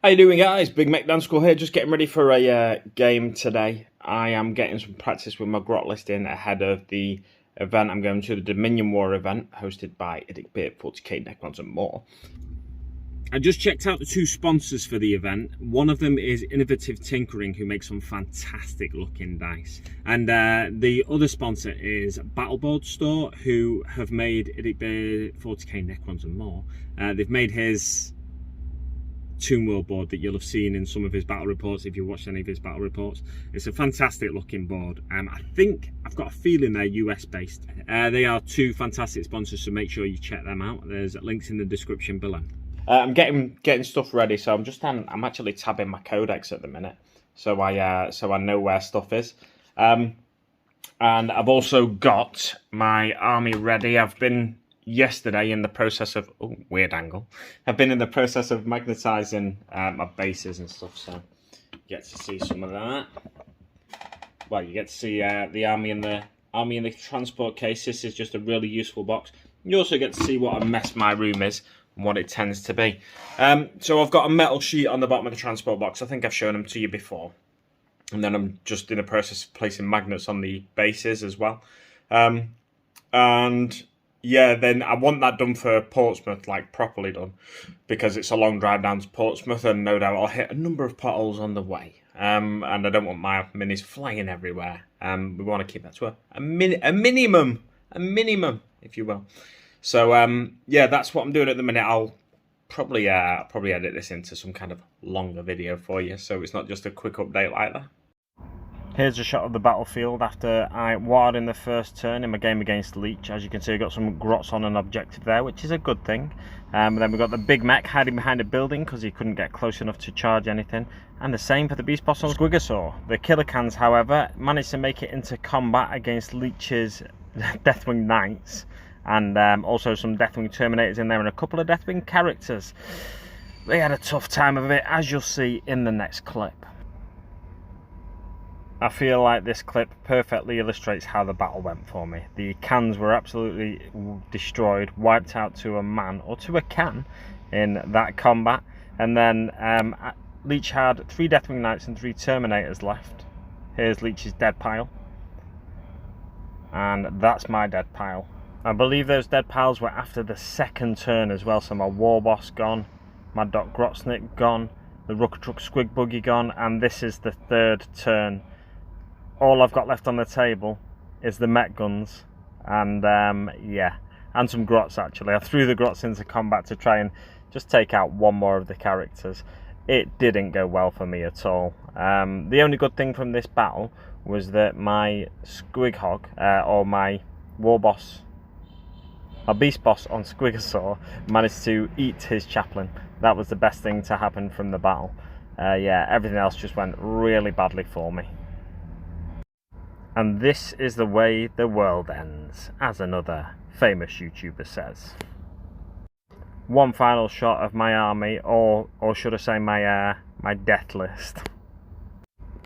How you doing, guys? Big Mek here, just getting ready for a game today. I am getting some practice with my Grot listing ahead of the event. I'm going to the Dominion War event hosted by IDICBeer, 40k Necrons and more. I just checked out the two sponsors for the event. One of them is Innovative Tinkering, who makes some fantastic looking dice. And the other sponsor is Battleboard Store, who have made IDICBeer, 40k Necrons and more. They've made his Tomb World board that you'll have seen in some of his battle reports if you watched any of his battle reports. It's a fantastic looking board. I think, I've got a feeling they're US based. They are two fantastic sponsors, so make sure you check them out. There's links in the description below. I'm getting stuff ready, so I'm actually tabbing my codex at the minute, so I know where stuff is. And I've also got my army ready. I've been yesterday in the process of weird angle. I've been in the process of magnetizing my bases and stuff, so you get to see some of that. Well, you get to see the army in the transport case. This is just a really useful box. You also get to see what a mess my room is and what it tends to be. So I've got a metal sheet on the bottom of the transport box. I think I've shown them to you before. And then I'm just in the process of placing magnets on the bases as well. And yeah, then I want that done for Portsmouth, like properly done, because it's a long drive down to Portsmouth, and no doubt I'll hit a number of potholes on the way. And I don't want my minis flying everywhere. We want to keep that to a minimum, if you will. So yeah, that's what I'm doing at the minute. I'll probably edit this into some kind of longer video for you, so it's not just a quick update like that. Here's a shot of the battlefield after I warred in the first turn in my game against Leech. As you can see, I got some Grots on an objective there, which is a good thing. Then we've got the Big Mek hiding behind a building because he couldn't get close enough to charge anything. And the same for the Beast Boss on Squigosaur. The Killer Cans, however, managed to make it into combat against Leech's Deathwing Knights. And also some Deathwing Terminators in there and a couple of Deathwing characters. They had a tough time of it, as you'll see in the next clip. I feel like this clip perfectly illustrates how the battle went for me. The cans were absolutely destroyed, wiped out to a man, or to a can, in that combat. And then Leech had 3 Deathwing Knights and 3 Terminators left. Here's Leech's dead pile. And that's my dead pile. I believe those dead piles were after the second turn as well, so my War Boss gone, my Doc Grotsnick gone, the Ruckatruck Squig Buggy gone, and this is the third turn. All I've got left on the table is the Met guns, and yeah, and some Grots actually. I threw the Grots into combat to try and just take out one more of the characters. It didn't go well for me at all. The only good thing from this battle was that my Squig Hog, or my War Boss, my Beast Boss on Squigosaur, managed to eat his Chaplain. That was the best thing to happen from the battle. Yeah, everything else just went really badly for me. And this is the way the world ends, as another famous YouTuber says. One final shot of my army, or should I say my death list.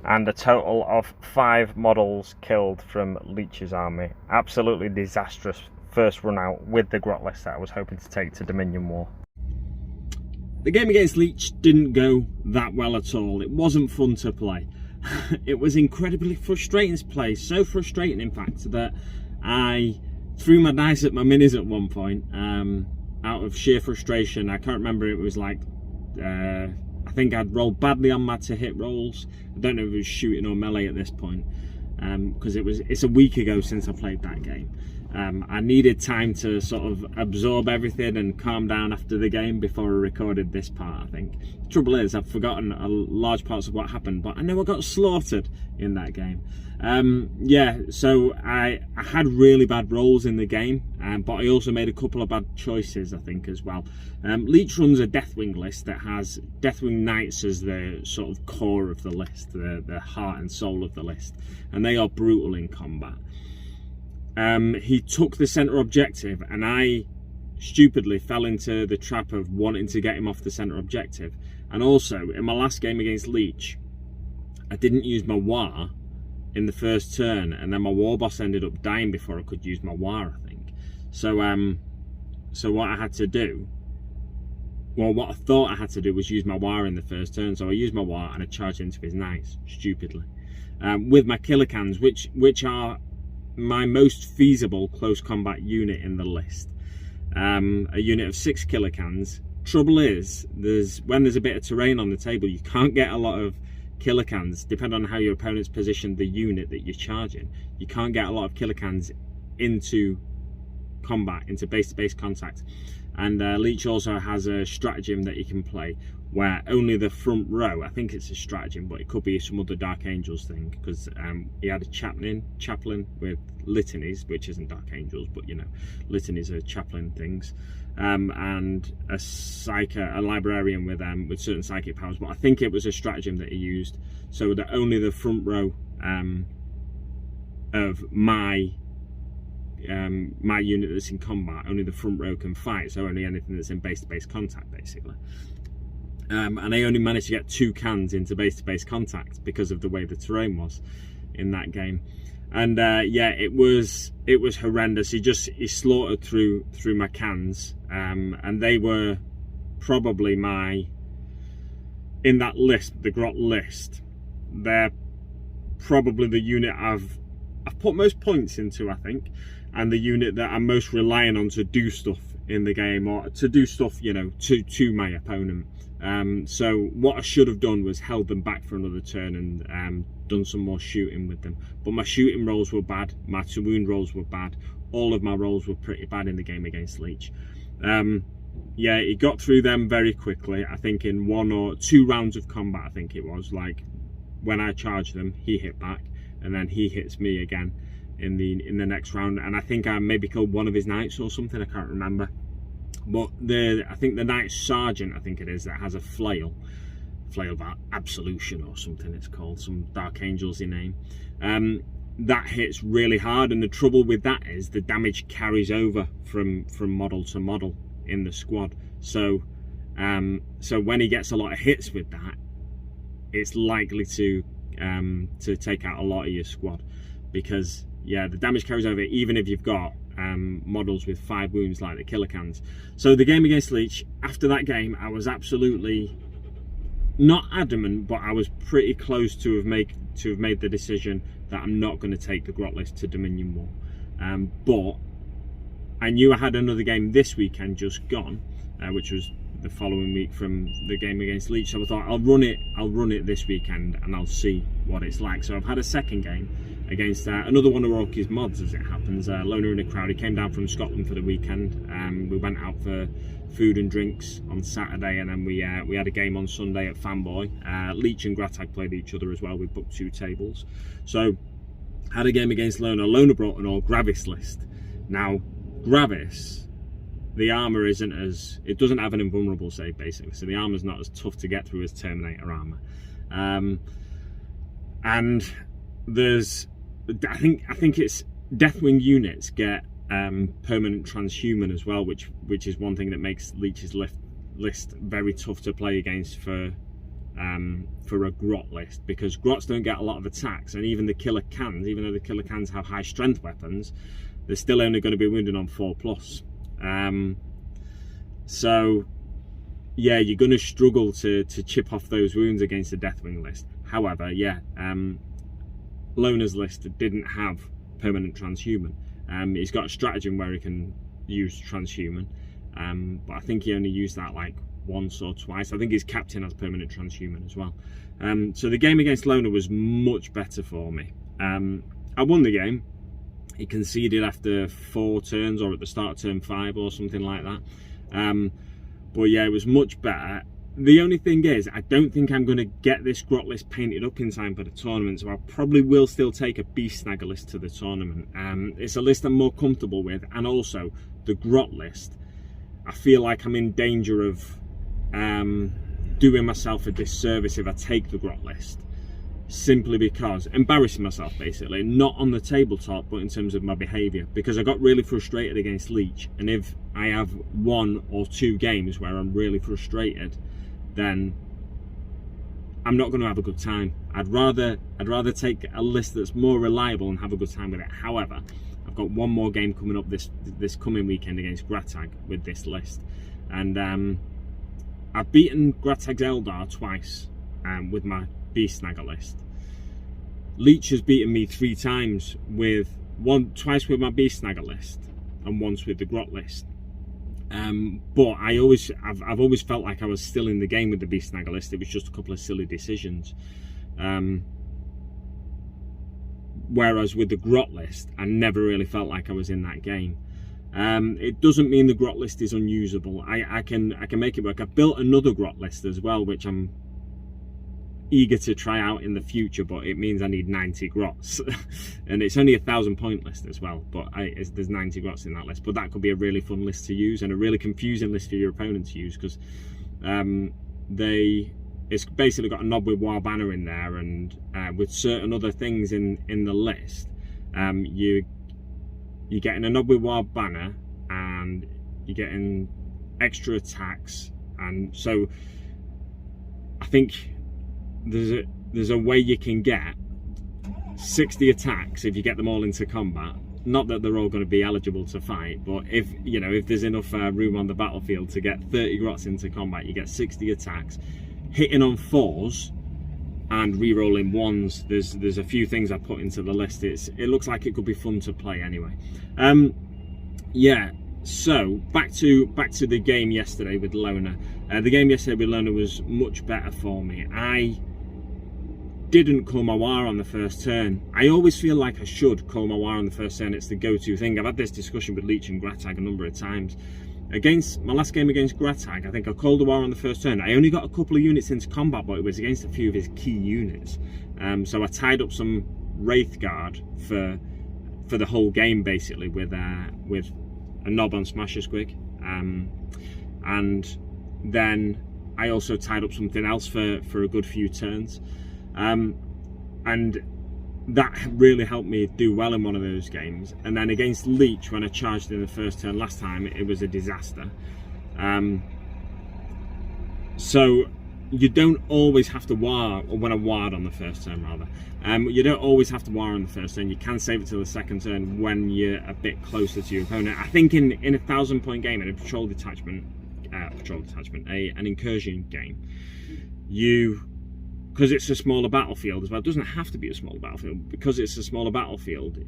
And a total of 5 models killed from Leech's army. Absolutely disastrous first run out with the Grot list that I was hoping to take to Dominion War. The game against Leech didn't go that well at all. It wasn't fun to play. It was incredibly frustrating to play, so frustrating in fact that I threw my dice at my minis at one point out of sheer frustration. I can't remember, it was like I think I'd rolled badly on my to hit rolls. I don't know if it was shooting or melee at this point, because it's a week ago since I played that game. I needed time to sort of absorb everything and calm down after the game before I recorded this part, I think. The trouble is, I've forgotten large parts of what happened, but I know I got slaughtered in that game. Yeah, so I had really bad rolls in the game, but I also made a couple of bad choices, I think, as well. Leech runs a Deathwing list that has Deathwing Knights as the sort of core of the list, the heart and soul of the list, and they are brutal in combat. He took the centre objective, and I stupidly fell into the trap of wanting to get him off the centre objective. And also, in my last game against Leech, I didn't use my War in the first turn, and then my War Boss ended up dying before I could use my War, I think. So what I had to do well, what I thought I had to do was use my wire in the first turn, so I used my wire and I charged into his knights, stupidly. With my killer cans, which are my most feasible close combat unit in the list. A unit of 6 killer cans. Trouble is, when there's a bit of terrain on the table, you can't get a lot of killer cans, depending on how your opponent's positioned the unit that you're charging. You can't get a lot of killer cans into combat, into base-to-base contact. And Leech also has a stratagem that you can play where only the front row, I think it's a stratagem, but it could be some other Dark Angels thing, because he had a chaplain with litanies, which isn't Dark Angels, but you know, litanies are chaplain things, and a librarian with certain psychic powers. But I think it was a stratagem that he used, so that only the front row of my unit that's in combat, only the front row can fight, so only anything that's in base-to-base contact, basically. And I only managed to get 2 cans into base-to-base contact because of the way the terrain was in that game. And yeah, it was horrendous. He slaughtered through my cans, and they were probably in that list, the Grot list, they're probably the unit I've put most points into, I think, and the unit that I'm most relying on to do stuff in the game, or to do stuff, you know, to my opponent. So what I should have done was held them back for another turn and done some more shooting with them. But my shooting rolls were bad, my to wound rolls were bad, all of my rolls were pretty bad in the game against Leech. Yeah, he got through them very quickly. I think in 1 or 2 rounds of combat, I think it was, like when I charged them, he hit back, and then he hits me again in the next round, and I think I maybe killed 1 of his knights or something, I can't remember. But I think the Knight Sergeant, I think it is, that has a flail of absolution or something it's called, some Dark Angels-y name, that hits really hard. And the trouble with that is the damage carries over from model to model in the squad. So so when he gets a lot of hits with that, it's likely to take out a lot of your squad, because yeah, the damage carries over even if you've got models with 5 wounds like the killer cans. So the game against Leech, after that game, I was absolutely not adamant, but I was pretty close to have made the decision that I'm not going to take the Grot list to Dominion War. But I knew I had another game this weekend just gone, which was the following week from the game against Leech. So I thought I'll run it this weekend and I'll see what it's like. So I've had a second game against another one of Roki's mods, as it happens, Loner in a Crowd. He came down from Scotland for the weekend. We went out for food and drinks on Saturday, and then we had a game on Sunday at Fanboy. Leech and Grot played each other as well. We booked 2 tables. So had a game against Loner. Loner brought an all Gravis list. Now Gravis, the armor isn't as, it doesn't have an invulnerable save basically, so the armor's not as tough to get through as Terminator armor. And there's, I think it's Deathwing units get permanent transhuman as well, which is one thing that makes Leech's list very tough to play against for a Grot list, because Grots don't get a lot of attacks, and even the killer cans, even though the killer cans have high strength weapons, they're still only going to be wounded on 4+. So yeah, you're going to struggle to chip off those wounds against the Deathwing list. However, yeah, Loner's list didn't have permanent transhuman. He's got a stratagem where he can use transhuman, but I think he only used that like once or twice. I think his captain has permanent transhuman as well. So the game against Loner was much better for me. I won the game. He conceded after 4 turns, or at the start of turn 5 or something like that. But yeah, it was much better. The only thing is, I don't think I'm going to get this Grot list painted up in time for the tournament, so I probably will still take a Beast Snagger list to the tournament. It's a list I'm more comfortable with, and also the Grot list, I feel like I'm in danger of doing myself a disservice if I take the Grot list, simply because, embarrassing myself basically, not on the tabletop but in terms of my behaviour, because I got really frustrated against Leech, and if I have 1 or 2 games where I'm really frustrated, then I'm not going to have a good time. I'd rather take a list that's more reliable and have a good time with it. However, I've got 1 more game coming up this coming weekend against Gratag with this list, and I've beaten Grotag's Eldar twice with my Beast Snagger list. Leech has beaten me 3 times twice with my Beast Snagger list and once with the Grot list. But I've always felt like I was still in the game with the Beast Snagger list. It was just a couple of silly decisions. Whereas with the Grot list, I never really felt like I was in that game. It doesn't mean the Grot list is unusable. I can make it work. I've built another Grot list as well, which I'm eager to try out in the future, but it means I need 90 Grots. And it's only a 1,000 point list as well, but there's 90 Grots in that list. But that could be a really fun list to use and a really confusing list for your opponent to use, because it's basically got a Nob with War Banner in there, and with certain other things in the list, you're getting a Nob with War Banner and you're getting extra attacks, and so I think there's a way you can get 60 attacks if you get them all into combat. Not that they're all going to be eligible to fight, but if there's enough room on the battlefield to get 30 Grots into combat, you get 60 attacks, hitting on 4s and re-rolling 1s. There's a few things I put into the list. It looks like it could be fun to play anyway. Yeah. So back to the game yesterday with Loner. The game yesterday with Loner was much better for me. I didn't call my war on the first turn. I always feel like I should call my war on the first turn. It's the go-to thing. I've had this discussion with Leech and Grotag a number of times. Against my last game against Grotag, I think I called the war on the first turn. I only got a couple of units into combat, but it was against a few of his key units. So I tied up some Wraith Guard for the whole game, basically, with a Nob on Smasher Squig. And then I also tied up something else for a good few turns. And that really helped me do well in one of those games. And then against Leech, when I charged in the first turn last time, it was a disaster. So you don't always have to war, or when I warred on the first turn rather, you don't always have to war on the first turn. You can save it till the second turn when you're a bit closer to your opponent. I think in a 1,000 point game, in a patrol detachment, an incursion game, because it's a smaller battlefield as well. It doesn't have to be a smaller battlefield. Because it's a smaller battlefield,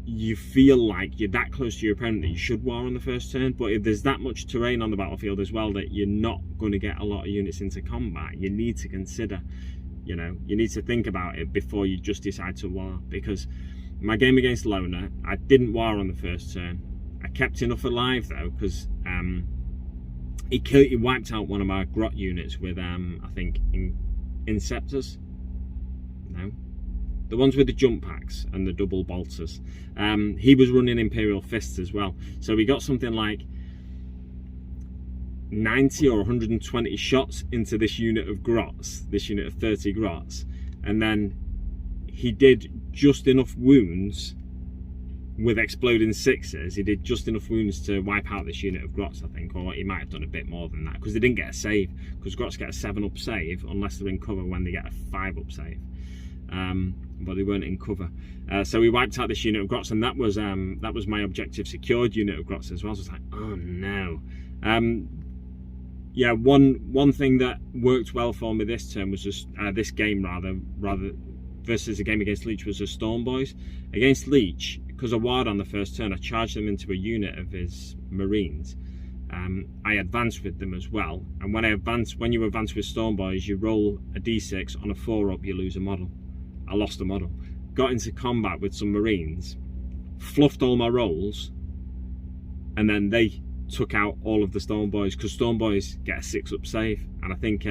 you feel like you're that close to your opponent that you should war on the first turn. But if there's that much terrain on the battlefield as well that you're not going to get a lot of units into combat, you need to consider, you need to think about it before you just decide to war. Because my game against Loner, I didn't war on the first turn. I kept enough alive though, because he wiped out one of my Grot units with I think Inceptors? No. The ones with the jump packs and the double bolters. He was running Imperial Fists as well. So he got something like 90 or 120 shots into this unit of Grots, this unit of 30 Grots. And then he did just enough wounds with exploding 6s. He did just enough wounds to wipe out this unit of Grots, I think, or he might have done a bit more than that, because they didn't get a save, because Grots get a 7-up save unless they're in cover when they get a 5-up save. But they weren't in cover. So we wiped out this unit of Grots, and that was my objective secured unit of Grots as well. So it's like, oh no. Yeah, one thing that worked well for me this turn was just this game rather versus the game against Leech was the Storm Boys. Against Leech, because I warred on the first turn, I charged them into a unit of his Marines. I advanced with them as well, and when you advance with Storm Boys, you roll a d6. On a 4-up, you lose a model. I lost a model. Got into combat with some Marines, fluffed all my rolls, and then they took out all of the Storm Boys, because Storm Boys get a 6-up save, and I think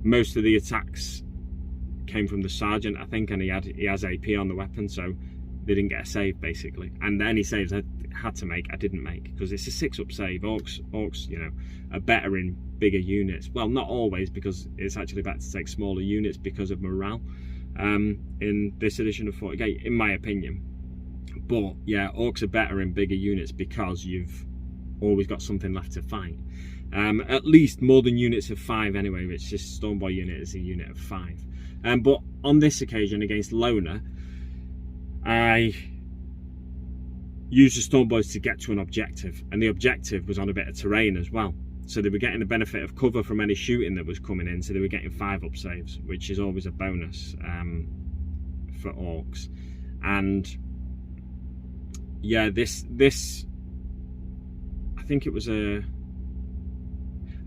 most of the attacks came from the Sergeant, I think, and he has AP on the weapon, so they didn't get a save basically. And any saves I had to make, I didn't make, because it's a 6-up save. Orcs, are better in bigger units. Well, not always, because it's actually better to take smaller units because of morale in this edition of 40k, in my opinion. But yeah, Orcs are better in bigger units because you've always got something left to fight. At least more than units of 5 anyway, which this Stormboy unit is a unit of 5. But on this occasion against Loner, I used the Storm Boys to get to an objective, and the objective was on a bit of terrain as well. So they were getting the benefit of cover from any shooting that was coming in, so they were getting 5 up saves, which is always a bonus for orcs. And yeah, this I think it was I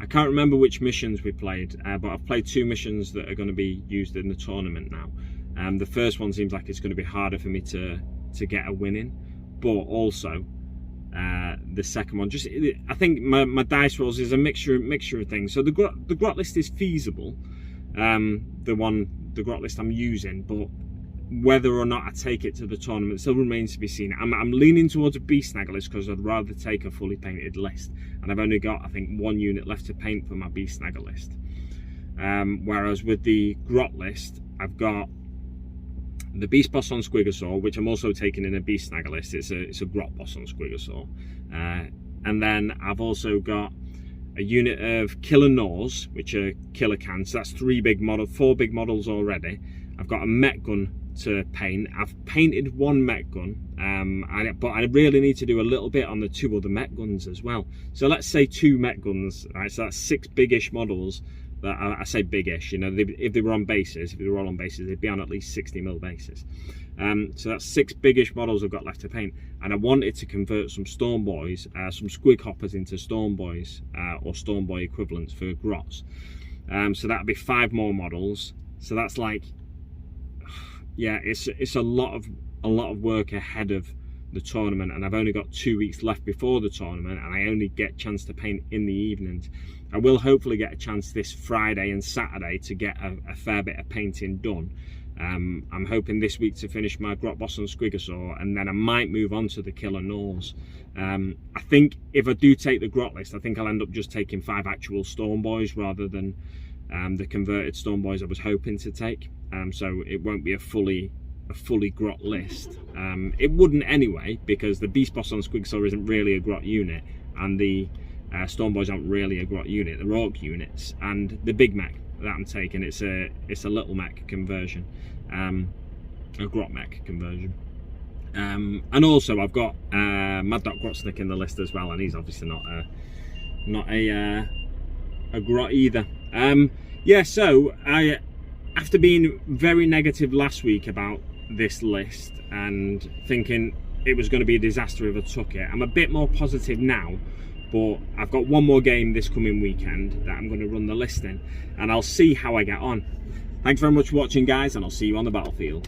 can't remember which missions we played, but I've played 2 missions that are going to be used in the tournament now. The first one seems like it's going to be harder for me to get a win in, but also the second one, just I think my dice rolls is a mixture of things. So the grot list is feasible, the grot list I'm using, but whether or not I take it to the tournament still remains to be seen. I'm leaning towards a beast snagger list because I'd rather take a fully painted list, and I've only got, I think, 1 unit left to paint for my beast snagger list. Whereas with the grot list, I've got the beast boss on Squigosaur, which I'm also taking in a beast snagger list. It's a grot boss on Squigosaur, and then I've also got a unit of killer Gnaws, which are killer cans. So that's 4 big models already. I've got a mech gun to paint. I've painted 1 mech gun, but I really need to do a little bit on the 2 other mech guns as well. So let's say 2 mech guns, right? So that's 6 biggish models. That I say biggish, you know, if they were on bases, if they were all on bases, they'd be on at least 60mm bases. So that's 6 biggish models I've got left to paint, and I wanted to convert some Storm Boys, some Squig Hoppers into Storm Boys, or Storm Boy equivalents for Grots. So that'd be 5 more models. So that's like, yeah, it's a lot of work ahead of the tournament, and I've only got 2 weeks left before the tournament, and I only get a chance to paint in the evenings. I will hopefully get a chance this Friday and Saturday to get a fair bit of painting done. I'm hoping this week to finish my Grot Boss on Squigosaur, and then I might move on to the Killer Gnaws. I think if I do take the Grot list, I think I'll end up just taking 5 actual Storm Boys rather than the converted Storm Boys I was hoping to take. So it won't be a fully Grot list. It wouldn't anyway, because the Beast Boss on Squigosaur isn't really a Grot unit, and the Storm Boys aren't really a Grot unit, they're Orc units. And the Big Mek that I'm taking, it's a little mech conversion, a Grot mech conversion. And also I've got Mad Dog Grotsnick in the list as well, and he's obviously not a Grot either. Yeah, so after being very negative last week about this list and thinking it was going to be a disaster if I took it, I'm a bit more positive now. But I've got 1 more game this coming weekend that I'm going to run the list in, and I'll see how I get on. Thanks very much for watching, guys, and I'll see you on the battlefield.